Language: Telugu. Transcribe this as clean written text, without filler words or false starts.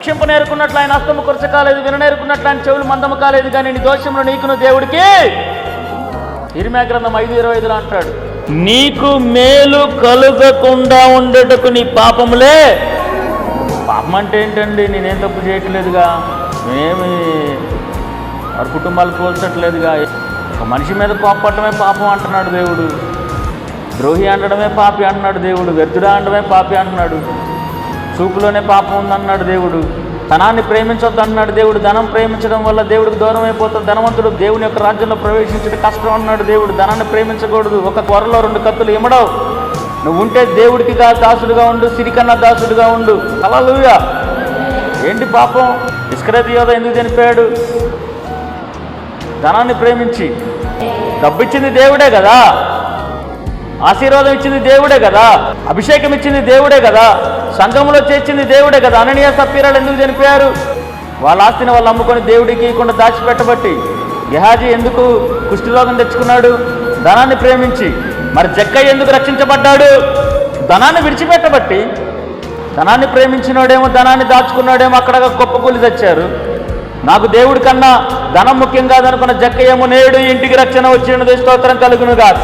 క్షింపనేరుకున్నట్లు ఆయన హస్తము కొరచ కాలేదు, విననేరుకున్నట్లు ఆయన చెవులు మందము కాలేదు, కానీ నీ దోషంలో నీకును దేవుడికి. ఇర్మీయా గ్రంథం 5:25 అంటాడు, నీకు మేలు కలుగకుండా ఉండటకు నీ పాపములే. పాపం అంటే ఏంటండి? నేనేం తప్పు చేయట్లేదుగా, మేమేమి వారి కుటుంబాలు పోల్చట్లేదుగా. ఒక మనిషి మీద కోపపడటమే పాపం అంటున్నాడు దేవుడు. ద్రోహి అనడమే పాపి అంటున్నాడు దేవుడు. వ్యర్థుడా అనడమే పాపి అంటున్నాడు. చూపులోనే పాపం ఉందన్నాడు దేవుడు. ధనాన్ని ప్రేమించొద్దు అన్నాడు దేవుడు. ధనం ప్రేమించడం వల్ల దేవుడికి దూరం అయిపోతాడు. ధనవంతుడు దేవుని యొక్క రాజ్యంలో ప్రవేశించడం కష్టం అన్నాడు దేవుడు. ధనాన్ని ప్రేమించకూడదు. ఒక కొరలో 2 కత్తులు ఇమ్మడవు. నువ్వు ఉంటే దేవుడికి దాసుడుగా ఉండు, సిరికన్నా దాసుడుగా ఉండు. హల్లెలూయా. ఏంటి పాపం? ఇస్కరియోతు యోధ ఎందుకు చనిపోయాడు? ధనాన్ని ప్రేమించి. డబ్బు ఇచ్చింది దేవుడే కదా, ఆశీర్వాదం ఇచ్చింది దేవుడే కదా, అభిషేకం ఇచ్చింది దేవుడే కదా, సంఘంలో చేర్చింది దేవుడే కదా. అననీయ సప్పీరాలు ఎందుకు చనిపోయారు? వాళ్ళ ఆస్తిని వాళ్ళు అమ్ముకొని దేవుడికి ఇవ్వకుండా దాచిపెట్టబట్టి. గెహాజీ ఎందుకు కుష్ఠరోగం తెచ్చుకున్నాడు? ధనాన్ని ప్రేమించి. మరి జక్కయ్య ఎందుకు రక్షించబడ్డాడు? ధనాన్ని విడిచిపెట్టబట్టి. ధనాన్ని ప్రేమించినోడేమో, ధనాన్ని దాచుకున్నాడేమో అక్కడ గొప్ప కూలి తెచ్చారు. నాకు దేవుడి కన్నా ధనం ముఖ్యం కాదనుకున్న జక్కయ్యేమో నేడు ఇంటికి రక్షణ వచ్చినది, స్తోత్రం కలుగును కాదు.